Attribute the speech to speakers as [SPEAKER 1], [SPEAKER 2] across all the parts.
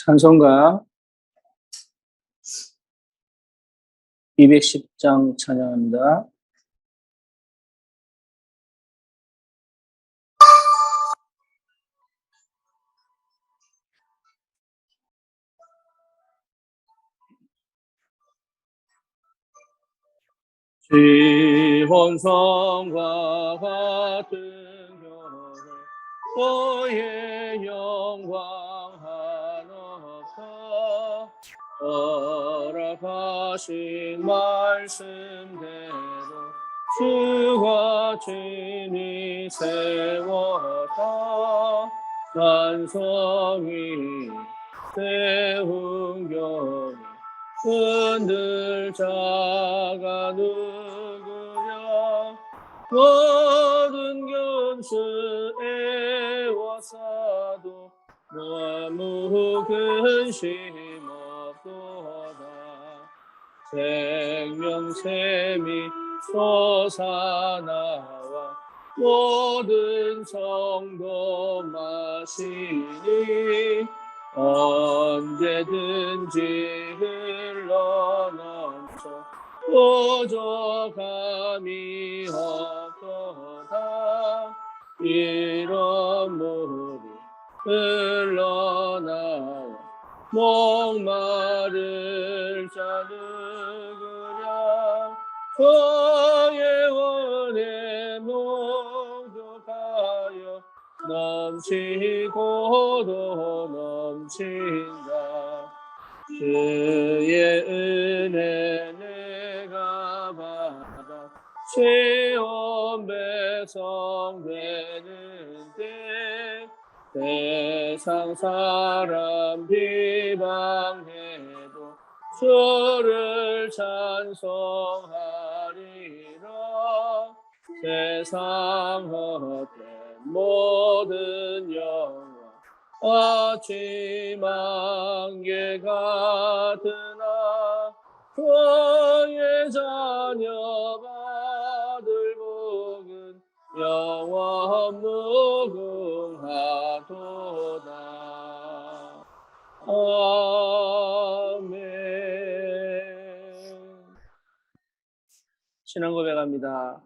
[SPEAKER 1] 찬송가 210장 찬양합니다. 지원성과 같은 교회 너의 영광 한없다 허락하신 말씀대로 주가 친히 세웠다 찬송이 세운 교회 흔들 자가 누구랴 모든 견수에 와사도 아무 근심 없도다 생명샘이 솟아나와 모든 성도 마시니 언제든지 흘러넘쳐 부족함이 없도다 이런 물이 흘러나와 목마를 자 누구랴 그의 원에 목욕하여 넘치고도 넘친다 주의 은혜 내가 받아 시온 백성 되는데 세상 사람 비방해도 주를 찬송하리라 세상 헛된 모든 영광 아침 안개 같으나 그의 자녀 받을 복은 영원 무궁하도다. 아멘. 신앙 고백합니다.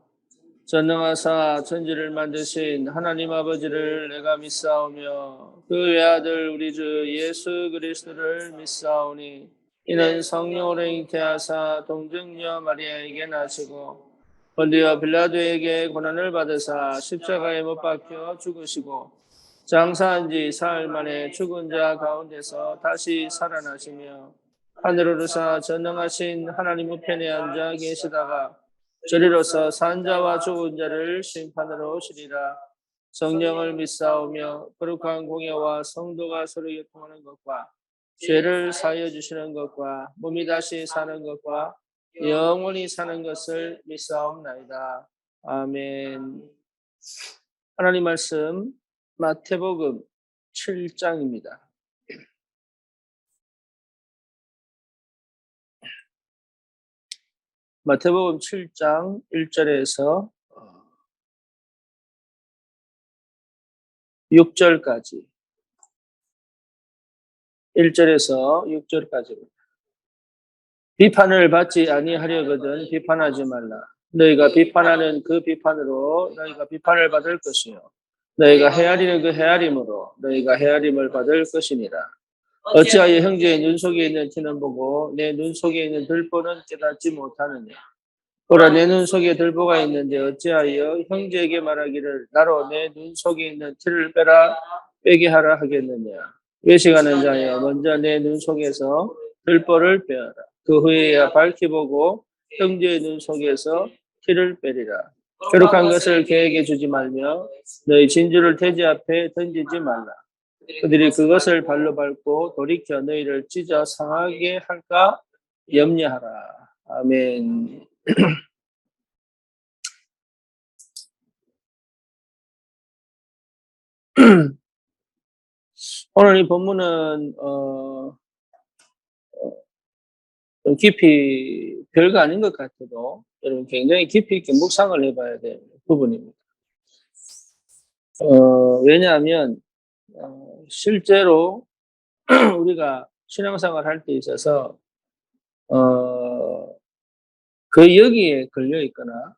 [SPEAKER 1] 전능하사 천지를 만드신 하나님 아버지를 내가 믿사오며 그 외아들 우리 주 예수 그리스도를 믿사오니 이는 성령으로 잉태하사 동정녀 마리아에게 나시고 본디오 빌라도에게 고난을 받으사 십자가에 못 박혀 죽으시고 장사한 지 사흘 만에 죽은 자 가운데서 다시 살아나시며 하늘로 오르사 전능하신 하나님 우편에 앉아 계시다가 저리로서 산 자와 죽은 자를 심판으로 오시리라. 성령을 믿사오며 거룩한 공예와 성도가 서로 교통하는 것과 죄를 사하여 주시는 것과 몸이 다시 사는 것과 영원히 사는 것을 믿사옵나이다. 아멘. 하나님 말씀 마태복음 7장입니다. 마태복음 7장 1절에서 6절까지 1절에서 6절까지입니다. 비판을 받지 아니하려거든 비판하지 말라. 너희가 비판하는 그 비판으로 너희가 비판을 받을 것이요 너희가 헤아리는 그 헤아림으로 너희가 헤아림을 받을 것이니라. 어찌하여 형제의 눈 속에 있는 티는 보고 내 눈 속에 있는 들보는 깨닫지 못하느냐. 보라 내 눈 속에 들보가 있는데 어찌하여 형제에게 말하기를 나로 내 눈 속에 있는 티를 빼게 하라 하겠느냐. 외식하는 자여 먼저 내 눈 속에서 들보를 빼어라. 그 후에야 밝히 보고 형제의 눈 속에서 티를 빼리라. 거룩한 것을 개에게 주지 말며 너희 진주를 돼지 앞에 던지지 말라. 그들이 그것을 발로 밟고 돌이켜 너희를 찢어 상하게 할까 염려하라. 아멘. 오늘 이 본문은 좀 깊이 별거 아닌 것 같아도 여러분 굉장히 깊이 있게 묵상을 해봐야 될 부분입니다. 왜냐하면 실제로 우리가 신앙생활 할 때 있어서 그 여기에 걸려 있거나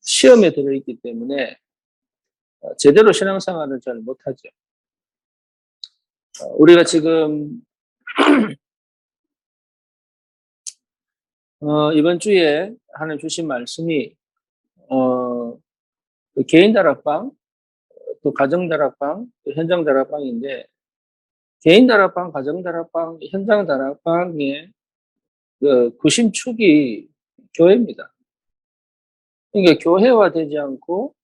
[SPEAKER 1] 시험에 들어 있기 때문에 제대로 신앙생활을 잘 못하죠. 우리가 지금 이번 주에 하나님 주신 말씀이 그 개인 다락방, 또 가정 다락방, 또 현장 다락방인데 개인 다락방, 가정 다락방, 현장 다락방의 그 구심축이 교회입니다. 그러니까 교회화되지 않고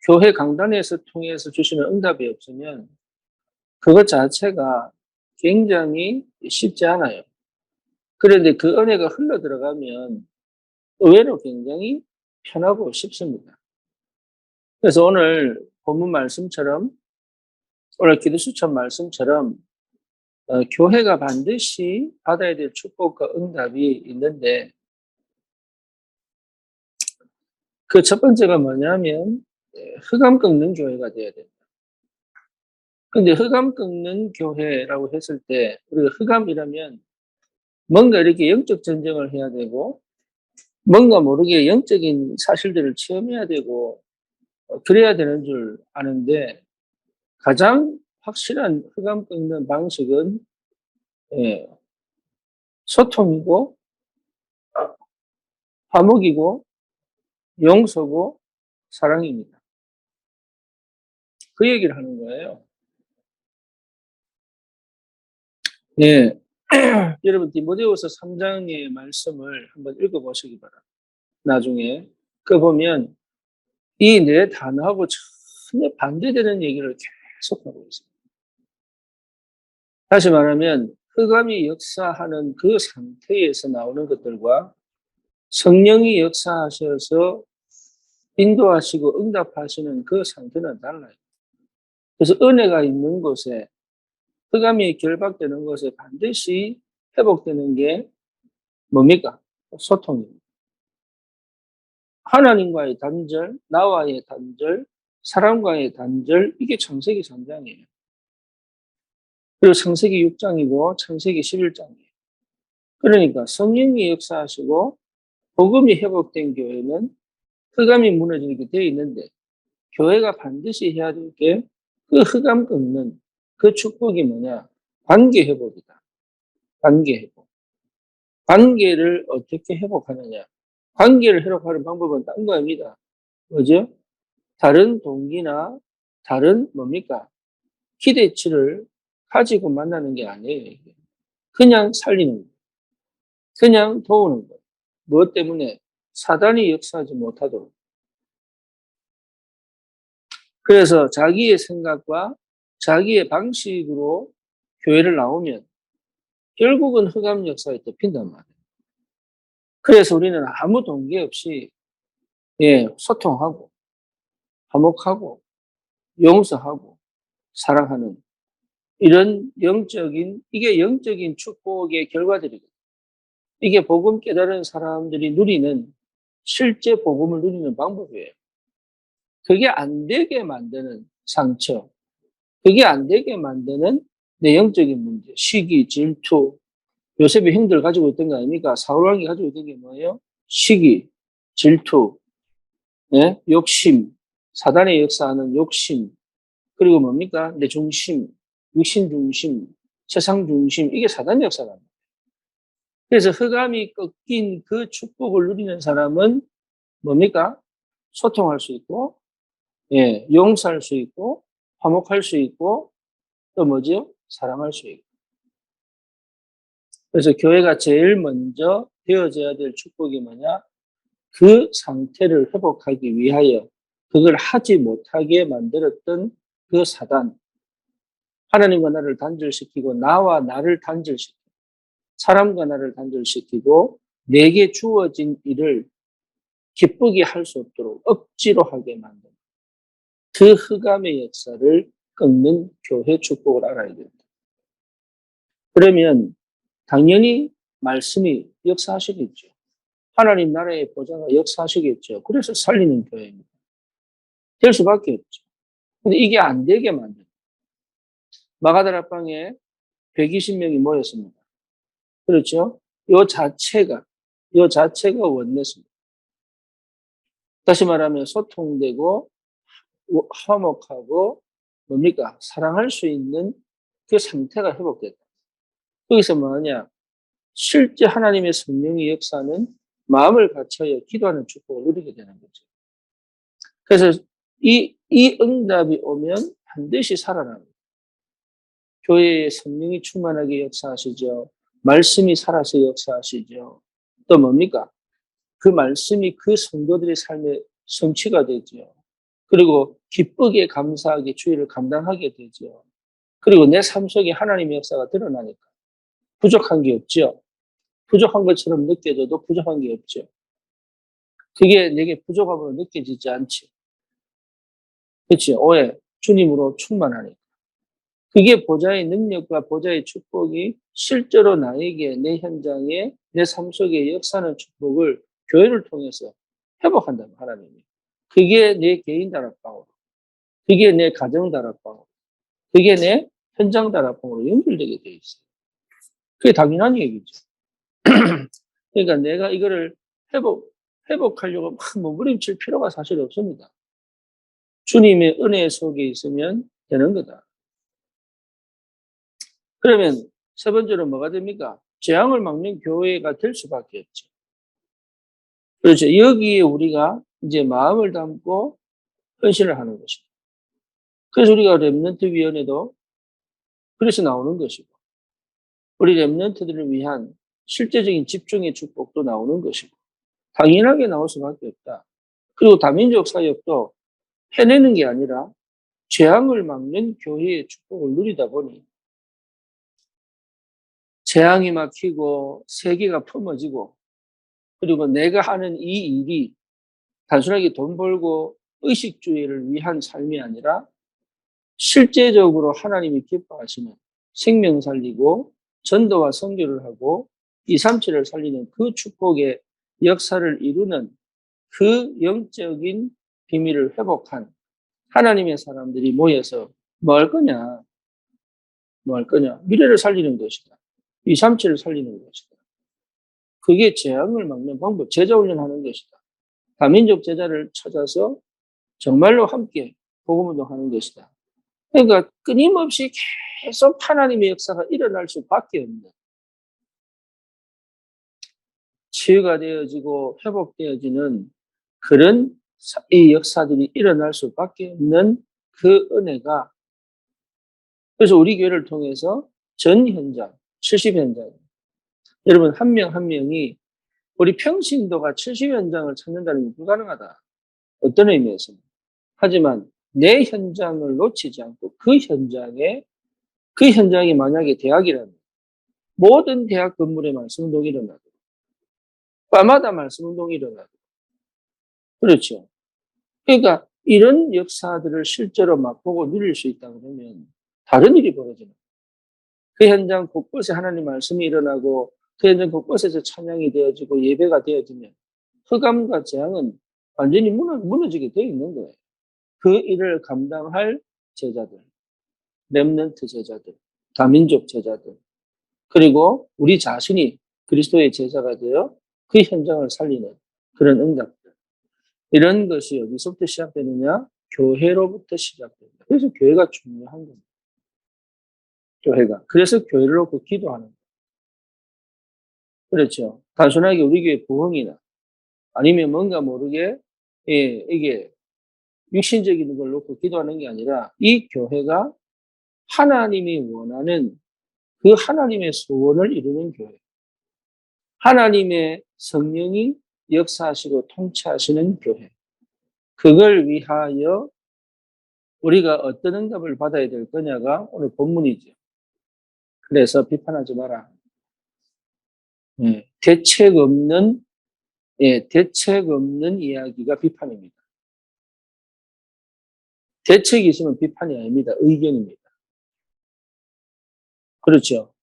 [SPEAKER 1] 교회 강단에서 통해서 주시는 응답이 없으면 그것 자체가 굉장히 쉽지 않아요. 그런데 그 은혜가 흘러 들어가면 의외로 굉장히 편하고 쉽습니다. 그래서 오늘 본문 말씀처럼 오늘 기도수천 말씀처럼 교회가 반드시 받아야 될 축복과 응답이 있는데 그 첫 번째가 뭐냐면 흑암 꺾는 교회가 되어야 된다. 근데 흑암 꺾는 교회라고 했을 때 우리가 흑암이라면 뭔가 이렇게 영적 전쟁을 해야 되고 뭔가 모르게 영적인 사실들을 체험해야 되고 그래야 되는 줄 아는데 가장 확실한 흑암 꺾는 방식은 예, 소통이고 화목이고 용서고 사랑입니다. 그 얘기를 하는 거예요. 예. 여러분 디모데후서 3장의 말씀을 한번 읽어보시기 바랍니다. 나중에 그 보면 이 네 단어하고 전혀 반대되는 얘기를 계속하고 있습니다. 다시 말하면 흑암이 역사하는 그 상태에서 나오는 것들과 성령이 역사하셔서 인도하시고 응답하시는 그 상태는 달라요. 그래서 은혜가 있는 곳에 흑암이 결박되는 것에 반드시 회복되는 게 뭡니까? 소통입니다. 하나님과의 단절, 나와의 단절, 사람과의 단절, 이게 창세기 3장이에요. 그리고 창세기 6장이고 창세기 11장이에요. 그러니까 성령이 역사하시고 복음이 회복된 교회는 흑암이 무너지게 되어 있는데 교회가 반드시 해야 될 게 그 흑암 꺾는 그 축복이 뭐냐? 관계 회복이다. 관계 회복. 관계를 어떻게 회복하느냐? 관계를 회복하는 방법은 딴 거입니다. 뭐죠? 다른 동기나 다른 뭡니까? 기대치를 가지고 만나는 게 아니에요. 그냥 살리는 거예요. 그냥 도우는 거예요. 무엇 때문에? 사단이 역사하지 못하도록. 그래서 자기의 생각과 자기의 방식으로 교회를 나오면 결국은 흑암 역사에 덮인단 말이에요. 그래서 우리는 아무 동기 없이 소통하고 화목하고 용서하고 사랑하는 이런 이게 영적인 축복의 결과들이거든요. 이게 복음 깨달은 사람들이 누리는 실제 복음을 누리는 방법이에요. 그게 안 되게 만드는 상처, 그게 안 되게 만드는 내 영적인 문제, 시기, 질투, 요셉의 형들 가지고 있던 거 아닙니까? 사울왕이 가지고 있던 게 뭐예요? 시기, 질투, 욕심, 사단의 역사하는 욕심, 그리고 뭡니까? 내 중심, 육신 중심, 세상 중심, 이게 사단 역사랍니다. 그래서 흑암이 꺾인 그 축복을 누리는 사람은 뭡니까? 소통할 수 있고, 용서할 수 있고, 화목할 수 있고, 또 뭐죠? 사랑할 수 있고. 그래서 교회가 제일 먼저 되어져야 될 축복이 뭐냐? 그 상태를 회복하기 위하여 그걸 하지 못하게 만들었던 그 사단. 하나님과 나를 단절시키고 나와 나를 단절시키고 사람과 나를 단절시키고 내게 주어진 일을 기쁘게 할 수 없도록 억지로 하게 만든 그 흑암의 역사를 꺾는 교회 축복을 알아야 된다. 그러면 당연히 말씀이 역사하시겠죠. 하나님 나라의 보좌가 역사하시겠죠. 그래서 살리는 교회입니다. 될 수밖에 없죠. 근데 이게 안 되게 만든 마가다락방에 120명이 모였습니다. 그렇죠? 요 자체가 원내습니다. 다시 말하면 소통되고 화목하고 뭡니까? 사랑할 수 있는 그 상태가 회복됐다. 거기서 뭐냐? 실제 하나님의 성령의 역사는 마음을 갖춰야 기도하는 축복을 누리게 되는 거죠. 그래서 이 응답이 오면 반드시 살아납니다. 교회에 성령이 충만하게 역사하시죠. 말씀이 살아서 역사하시죠. 또 뭡니까? 그 말씀이 그 성도들의 삶의 성취가 되죠. 그리고 기쁘게 감사하게 주의를 감당하게 되죠. 그리고 내 삶 속에 하나님의 역사가 드러나니까 부족한 게 없죠. 부족한 것처럼 느껴져도 부족한 게 없죠. 그게 내게 부족함으로 느껴지지 않지. 그렇지? 오해. 주님으로 충만하니까. 그게 보좌의 능력과 보좌의 축복이 실제로 나에게 내 현장에 내 삶 속에 역사하는 축복을 교회를 통해서 회복한다는 하나님이. 그게 내 개인 다락방으로, 그게 내 가정 다락방으로, 그게 내 현장 다락방으로 연결되게 돼 있어요. 그게 당연한 얘기죠. 그러니까 내가 이거를 회복하려고 막 몸부림칠 필요가 사실 없습니다. 주님의 은혜 속에 있으면 되는 거다. 그러면 세 번째로 뭐가 됩니까? 재앙을 막는 교회가 될 수밖에 없죠. 그렇죠. 여기에 우리가 이제 마음을 담고 헌신을 하는 것이고. 그래서 우리가 렘넌트 위원회도 그래서 나오는 것이고, 우리 렘넌트들을 위한 실제적인 집중의 축복도 나오는 것이고, 당연하게 나올 수밖에 없다. 그리고 다민족 사역도 해내는 게 아니라 재앙을 막는 교회의 축복을 누리다 보니 재앙이 막히고 세계가 품어지고, 그리고 내가 하는 이 일이 단순하게 돈 벌고 의식주의를 위한 삶이 아니라 실제적으로 하나님이 기뻐하시는 생명 살리고 전도와 선교를 하고 237을 살리는 그 축복의 역사를 이루는 그 영적인 비밀을 회복한 하나님의 사람들이 모여서 뭐 할 거냐? 뭐 할 거냐? 미래를 살리는 것이다. 237을 살리는 것이다. 그게 재앙을 막는 방법, 제자 훈련하는 것이다. 다민족 제자를 찾아서 정말로 함께 복음운동하는 것이다. 그러니까 끊임없이 계속 하나님의 역사가 일어날 수밖에 없는, 치유가 되어지고 회복되어지는 그런 이 역사들이 일어날 수밖에 없는 그 은혜가, 그래서 우리 교회를 통해서 전 현장, 70현장, 여러분 한 명 한 명이 우리 평신도가 70현장을 찾는다는 게 불가능하다. 어떤 의미에서는. 하지만 내 현장을 놓치지 않고 그 현장이 만약에 대학이라면 모든 대학 건물에 말씀운동이 일어나고 과마다 말씀운동이 일어나고, 그렇죠. 그러니까 이런 역사들을 실제로 맛보고 누릴 수 있다 그러면 다른 일이 벌어지는 거예요. 그 현장 곳곳에 하나님 말씀이 일어나고 그 현장 곳곳에서 찬양이 되어지고 예배가 되어지면 흑암과 재앙은 완전히 무너지게 되어 있는 거예요. 그 일을 감당할 제자들, 렘넌트 제자들, 다민족 제자들, 그리고 우리 자신이 그리스도의 제자가 되어 그 현장을 살리는 그런 응답들. 이런 것이 어디서부터 시작되느냐? 교회로부터 시작됩니다. 그래서 교회가 중요한 겁니다. 교회가. 그래서 교회를 놓고 기도하는 거예요. 그렇죠. 단순하게 우리 교회 부흥이나 아니면 뭔가 모르게 이게 육신적인 걸 놓고 기도하는 게 아니라 이 교회가 하나님이 원하는 그 하나님의 소원을 이루는 교회. 하나님의 성령이 역사하시고 통치하시는 교회. 그걸 위하여 우리가 어떤 응답을 받아야 될 거냐가 오늘 본문이죠. 그래서 비판하지 마라. 대책 없는 이야기가 비판입니다. 대책이 있으면 비판이 아닙니다. 의견입니다. 그렇죠.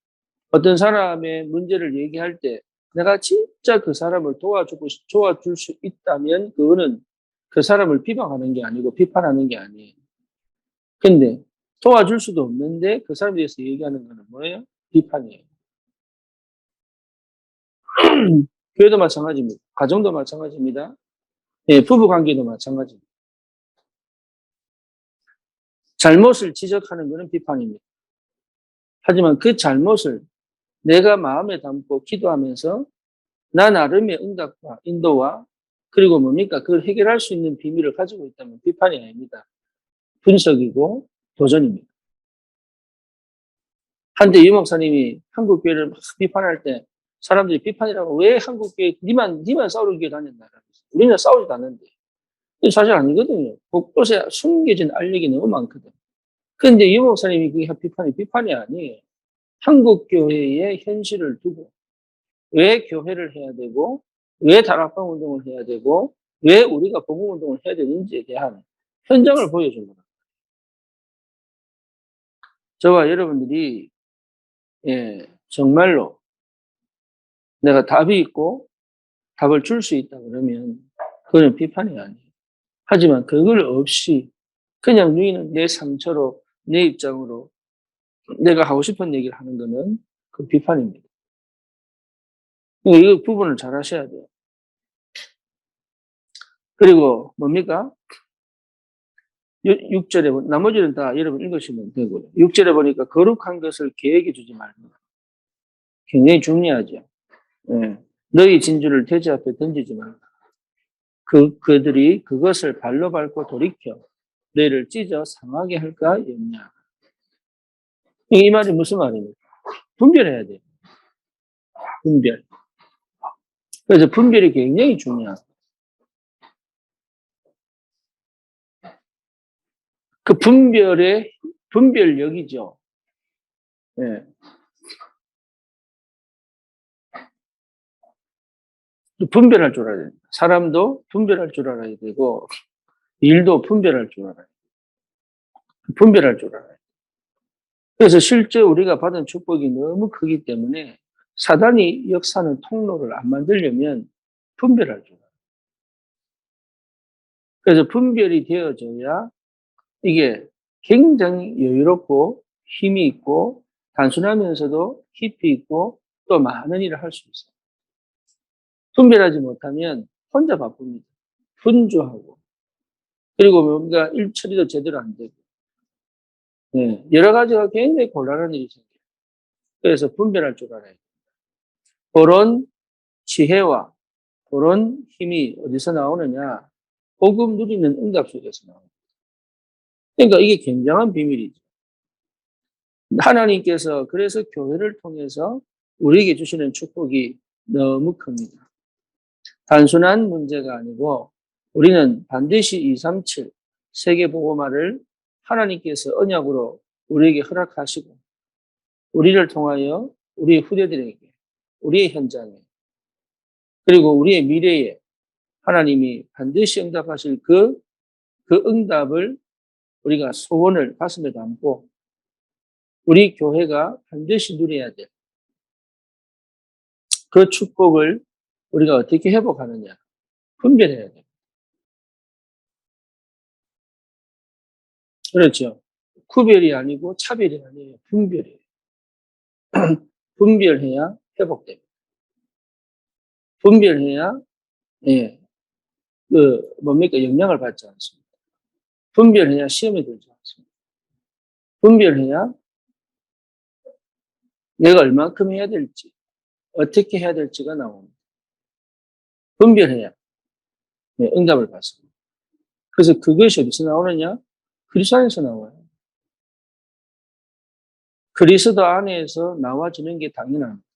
[SPEAKER 1] 어떤 사람의 문제를 얘기할 때 내가 진짜 그 사람을 도와줄 수 있다면 그거는 그 사람을 비방하는 게 아니고 비판하는 게 아니에요. 근데 도와줄 수도 없는데 그 사람에 대해서 얘기하는 거는 뭐예요? 비판이에요. 교회도 마찬가지입니다. 가정도 마찬가지입니다. 예, 부부 관계도 마찬가지입니다. 잘못을 지적하는 것은 비판입니다. 하지만 그 잘못을 내가 마음에 담고 기도하면서 나 나름의 응답과 인도와 그리고 뭡니까? 그걸 해결할 수 있는 비밀을 가지고 있다면 비판이 아닙니다. 분석이고 도전입니다. 한때 유 목사님이 한국 교회를 막 비판할 때 사람들이 비판이라고 왜 한국 교회 니만 싸우는 교회 다녔나? 우리는 싸우지도 않는데. 사실 아니거든요. 곳곳에 숨겨진 알력이 너무 많거든. 그런데 유 목사님이 그게 비판이 아니에요. 한국 교회의 현실을 두고 왜 교회를 해야 되고 왜 다락방 운동을 해야 되고 왜 우리가 복음 운동을 해야 되는지에 대한 현장을 보여준 거다. 저와 여러분들이 정말로 내가 답이 있고 답을 줄 수 있다 그러면 그거는 비판이 아니에요. 하지만 그걸 없이 그냥 누이는 내 상처로 내 입장으로 내가 하고 싶은 얘기를 하는 거는 그 비판입니다. 이거 구분을 잘 하셔야 돼요. 그리고 뭡니까? 6절에 나머지는 다 여러분 읽으시면 되고요. 6절에 보니까 거룩한 것을 계획해 주지 말라. 굉장히 중요하죠. 예. 너희 진주를 돼지 앞에 던지지 말라. 그들이 그것을 발로 밟고 돌이켜 너희를 찢어 상하게 할까 염려. 이 말이 무슨 말입니까? 분별해야 돼요. 분별. 그래서 분별이 굉장히 중요하다. 그 분별력이죠. 예. 분별할 줄 알아야 됩니다. 사람도 분별할 줄 알아야 되고, 일도 분별할 줄 알아야 돼요. 분별할 줄 알아야 돼요. 그래서 실제 우리가 받은 축복이 너무 크기 때문에 사단이 역사하는 통로를 안 만들려면 분별할 줄 알아요. 그래서 분별이 되어져야 이게 굉장히 여유롭고 힘이 있고 단순하면서도 깊이 있고 또 많은 일을 할 수 있어요. 분별하지 못하면 혼자 바쁩니다. 분주하고 그리고 뭔가 일 처리도 제대로 안 되고 여러 가지가 굉장히 곤란한 일이 생겨요. 그래서 분별할 줄 알아야 돼요. 그런 지혜와 그런 힘이 어디서 나오느냐? 복음 누리는 응답 속에서 나옵니다. 그러니까 이게 굉장한 비밀이죠. 하나님께서 그래서 교회를 통해서 우리에게 주시는 축복이 너무 큽니다. 단순한 문제가 아니고 우리는 반드시 237 세계복음화를 하나님께서 언약으로 우리에게 허락하시고 우리를 통하여 우리 후대들에게 우리의 현장에 그리고 우리의 미래에 하나님이 반드시 응답하실 그 응답을 우리가 소원을 가슴에 담고 우리 교회가 반드시 누려야 될 그 축복을 우리가 어떻게 회복하느냐 분별해야 돼요. 그렇죠. 구별이 아니고 차별이 아니에요. 분별이에요. 분별해야 회복됩니다. 분별해야 뭡니까 영향을 받지 않습니다. 분별해야 시험에 들지 않습니다. 분별해야 내가 얼만큼 해야 될지 어떻게 해야 될지가 나옵니다. 분별해야 응답을 받습니다. 그래서 그것이 어디서 나오느냐? 그리스도 안에서 나와요. 그리스도 안에서 나와지는 게 당연합니다.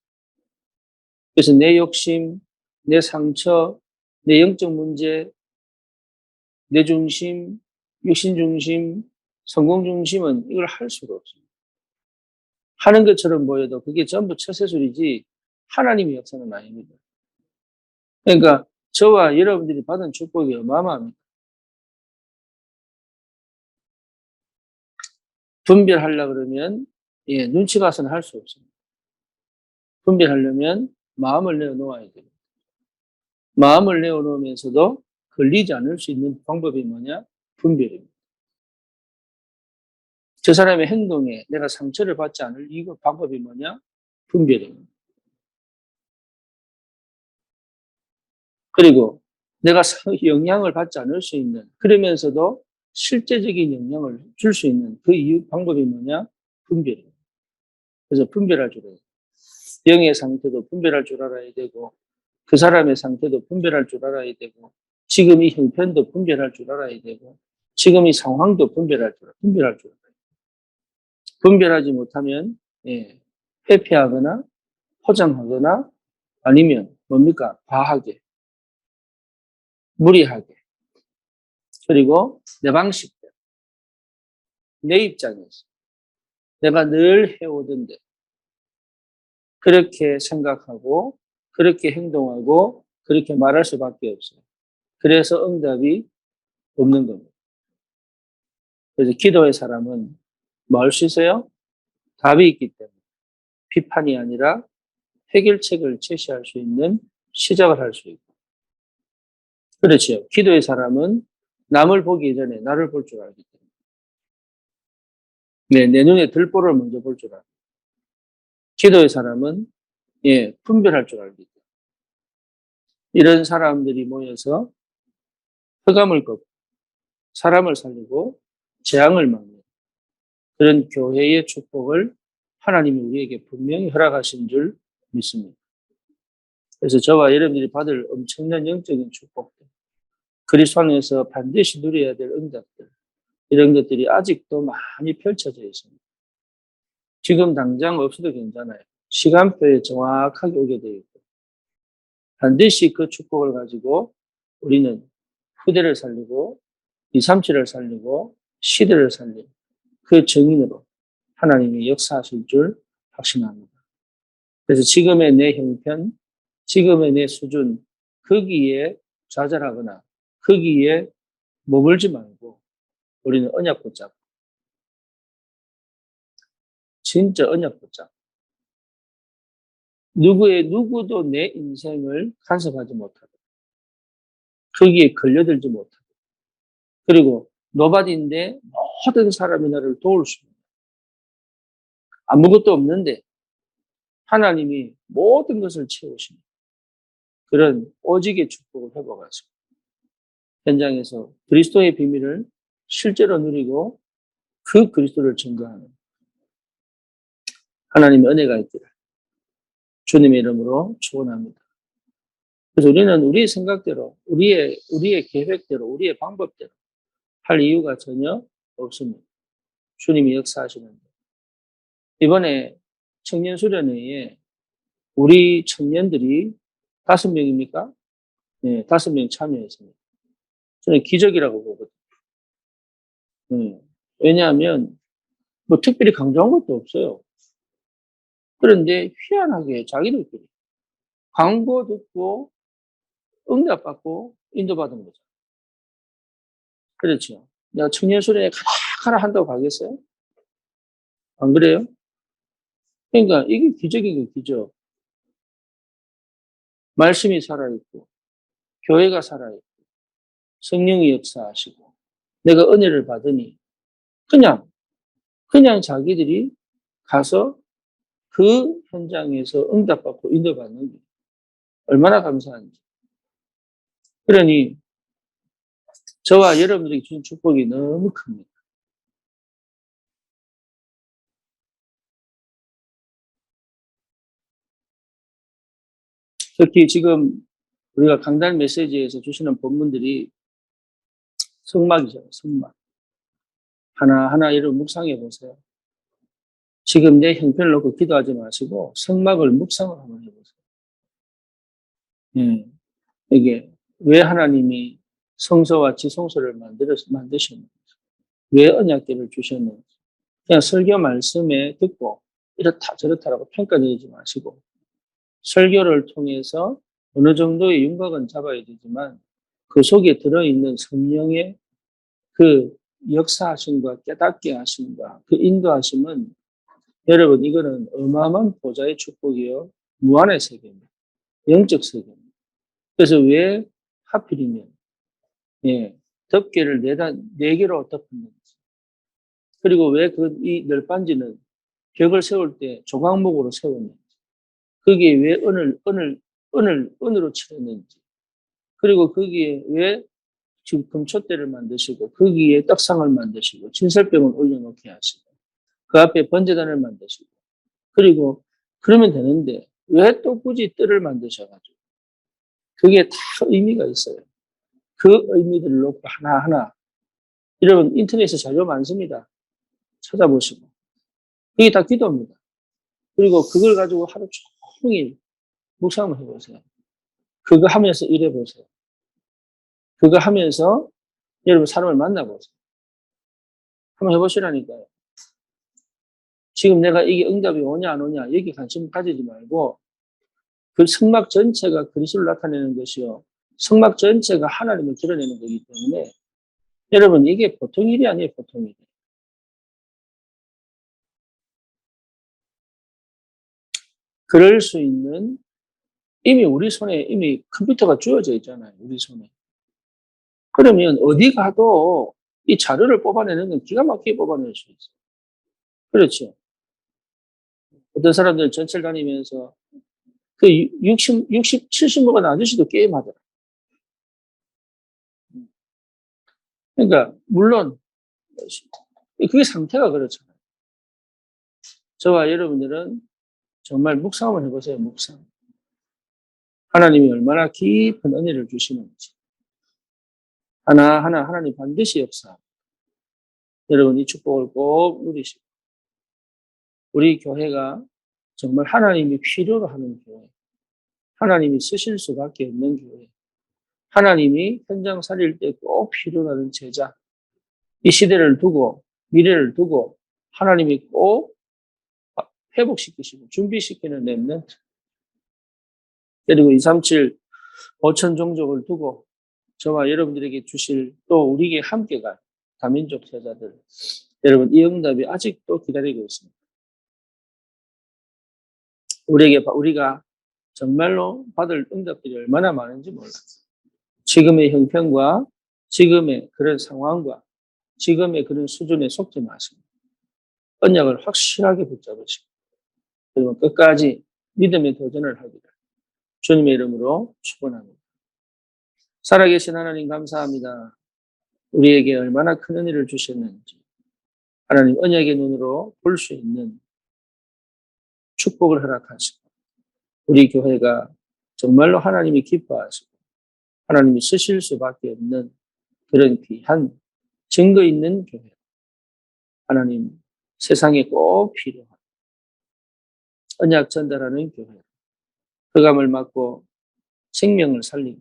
[SPEAKER 1] 그래서 내 욕심, 내 상처, 내 영적 문제, 내 중심, 육신 중심, 성공 중심은 이걸 할 수가 없습니다. 하는 것처럼 보여도 그게 전부 처세술이지 하나님의 역사는 아닙니다. 그러니까 저와 여러분들이 받은 축복이 어마어마합니다. 분별하려고 그러면 눈치 가서는 할 수 없습니다. 분별하려면 마음을 내어놓아야 됩니다. 마음을 내어놓으면서도 걸리지 않을 수 있는 방법이 뭐냐? 분별입니다. 저 사람의 행동에 내가 상처를 받지 않을 이유 방법이 뭐냐? 분별입니다. 그리고 내가 영향을 받지 않을 수 있는, 그러면서도 실제적인 영향을 줄 수 있는 그 이유 방법이 뭐냐? 분별입니다. 그래서 분별할 줄 알아야 돼요. 영의 상태도 분별할 줄 알아야 되고, 그 사람의 상태도 분별할 줄 알아야 되고, 지금 이 형편도 분별할 줄 알아야 되고, 지금 이 상황도 분별할 줄 알아야 돼요. 분별하지 못하면, 예, 회피하거나, 포장하거나, 아니면 뭡니까? 과하게, 무리하게, 그리고 내 방식대로, 내 입장에서, 내가 늘 해오던데, 그렇게 생각하고, 그렇게 행동하고, 그렇게 말할 수밖에 없어요. 그래서 응답이 없는 겁니다. 그래서 기도의 사람은 뭐 할 수 있어요? 답이 있기 때문에 비판이 아니라 해결책을 제시할 수 있는 시작을 할 수 있고. 그렇지요. 기도의 사람은 남을 보기 전에 나를 볼 줄 알기 때문에. 네, 내 눈에 들보를 먼저 볼 줄 알고. 기도의 사람은 예, 분별할 줄 알기 때문에. 이런 사람들이 모여서 흑암을 걷고 사람을 살리고 재앙을 막는 그런 교회의 축복을 하나님이 우리에게 분명히 허락하신 줄 믿습니다. 그래서 저와 여러분들이 받을 엄청난 영적인 축복들, 그리스도 안에서 반드시 누려야 될 응답들, 이런 것들이 아직도 많이 펼쳐져 있습니다. 지금 당장 없어도 괜찮아요. 시간표에 정확하게 오게 되어 있고, 반드시 그 축복을 가지고 우리는 후대를 살리고, 237을 살리고, 시대를 살리고, 그 증인으로 하나님이 역사하실 줄 확신합니다. 그래서 지금의 내 형편, 지금의 내 수준, 거기에 좌절하거나 거기에 머물지 말고 우리는 언약 붙잡고, 진짜 언약 붙잡고, 누구도 내 인생을 간섭하지 못하고, 거기에 걸려들지 못하고, 그리고 노바디인데 모든 사람이 나를 도울 수 있는, 아무것도 없는데 하나님이 모든 것을 채우시는 그런 오직의 축복을 회복하시고, 현장에서 그리스도의 비밀을 실제로 누리고 그 그리스도를 증거하는 하나님의 은혜가 있기를 주님의 이름으로 축원합니다. 그래서 우리는 우리의 생각대로, 우리의 계획대로, 우리의 방법대로 할 이유가 전혀 없습니다. 주님이 역사하시는데. 이번에 청년 수련회에 우리 청년들이 5명입니까? 네, 5명 참여했습니다. 저는 기적이라고 보거든요. 왜냐하면 뭐 특별히 강조한 것도 없어요. 그런데 희한하게 자기들끼리 광고 듣고 응답받고 인도받은 거죠. 그렇죠. 내가 청년 수련회 가라 한다고 가겠어요? 안 그래요? 그러니까 이게 기적이고 기적. 말씀이 살아있고, 교회가 살아있고, 성령이 역사하시고, 내가 은혜를 받으니, 그냥 자기들이 가서 그 현장에서 응답받고 인도받는 게 얼마나 감사한지. 그러니, 저와 여러분들에게 주신 축복이 너무 큽니다. 특히 지금 우리가 강단 메시지에서 주시는 본문들이 성막이죠, 성막. 하나하나 여러분 묵상해 보세요. 지금 내 형편을 놓고 기도하지 마시고 성막을 묵상을 한번 해보세요. 이게 왜 하나님이 성소와 지성소를 만드셨는지, 왜 언약궤를 주셨는지, 그냥 설교 말씀에 듣고 이렇다 저렇다라고 평가되지 마시고, 설교를 통해서 어느 정도의 윤곽은 잡아야 되지만 그 속에 들어있는 성령의 그 역사하심과 깨닫게 하심과 그 인도하심은, 여러분, 이거는 어마어마한 보좌의 축복이요, 무한의 세계입니다. 영적 세계입니다. 그래서 왜 하필이면 예, 덮개를 네 개로 덮었는지, 그리고 왜 이 널빤지는 벽을 세울 때 조각목으로 세웠는지, 거기에 왜 은으로 칠했는지, 그리고 거기에 왜 지금 금촛대를 만드시고, 거기에 떡상을 만드시고, 진설병을 올려놓게 하시고, 그 앞에 번제단을 만드시고, 그리고 그러면 되는데, 왜 또 굳이 뜰을 만드셔가지고, 그게 다 의미가 있어요. 그 의미들을 놓고 하나하나, 여러분, 인터넷에 자료 많습니다. 찾아보시고. 그게 다 기도입니다. 그리고 그걸 가지고 하루 종일 묵상을 해보세요. 그거 하면서 일해보세요. 그거 하면서 여러분 사람을 만나보세요. 한번 해보시라니까요. 지금 내가 이게 응답이 오냐 안 오냐 여기 관심 가지지 말고 그 성막 전체가 그리스도를 나타내는 것이요. 성막 전체가 하나님을 드러내는 거기 때문에 여러분 이게 보통 일이 아니에요. 보통 일이. 그럴 수 있는 이미 우리 손에 이미 컴퓨터가 주어져 있잖아요. 우리 손에. 그러면 어디 가도 이 자료를 뽑아내는 건 기가 막히게 뽑아낼 수 있어요. 그렇죠. 어떤 사람들은 전철 다니면서 그 70 먹은 아저씨도 게임하더라. 그러니까, 물론, 그게 상태가 그렇잖아요. 저와 여러분들은 정말 묵상을 해보세요, 묵상. 하나님이 얼마나 깊은 은혜를 주시는지. 하나하나 하나님 반드시 역사. 여러분 이 축복을 꼭 누리시고. 우리 교회가 정말 하나님이 필요로 하는 교회. 하나님이 쓰실 수밖에 없는 교회. 하나님이 현장 살릴 때 꼭 필요로 하는 제자. 이 시대를 두고, 미래를 두고, 하나님이 꼭 회복시키시고, 준비시키는 렘넌트. 그리고 237, 5천 종족을 두고, 저와 여러분들에게 주실 또 우리에게 함께 갈 다민족 제자들. 여러분, 이 응답이 아직도 기다리고 있습니다. 우리가 정말로 받을 응답들이 얼마나 많은지 몰라요. 지금의 형편과 지금의 그런 상황과 지금의 그런 수준에 속지 마십니다. 언약을 확실하게 붙잡으시고 그리고 끝까지 믿음의 도전을 하기를 주님의 이름으로 축원합니다. 살아계신 하나님 감사합니다. 우리에게 얼마나 큰 은혜를 주셨는지 하나님 언약의 눈으로 볼 수 있는 축복을 허락하시고 우리 교회가 정말로 하나님이 기뻐하시고 하나님이 쓰실 수밖에 없는 그런 귀한 증거 있는 교회. 하나님 세상에 꼭 필요한 언약 전달하는 교회. 흑암을 막고 생명을 살리고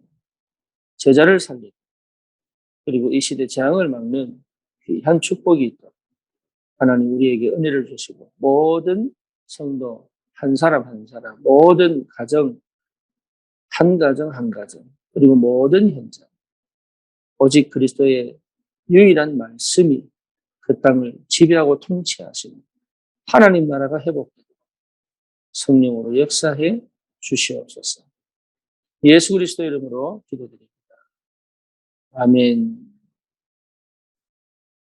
[SPEAKER 1] 제자를 살리고 그리고 이 시대 재앙을 막는 귀한 축복이 있도록 하나님 우리에게 은혜를 주시고 모든 성도 한 사람 한 사람 모든 가정 한 가정 한 가정 그리고 모든 현장 오직 그리스도의 유일한 말씀이 그 땅을 지배하고 통치하시는 하나님 나라가 회복되고 성령으로 역사해 주시옵소서. 예수 그리스도 이름으로 기도드립니다. 아멘.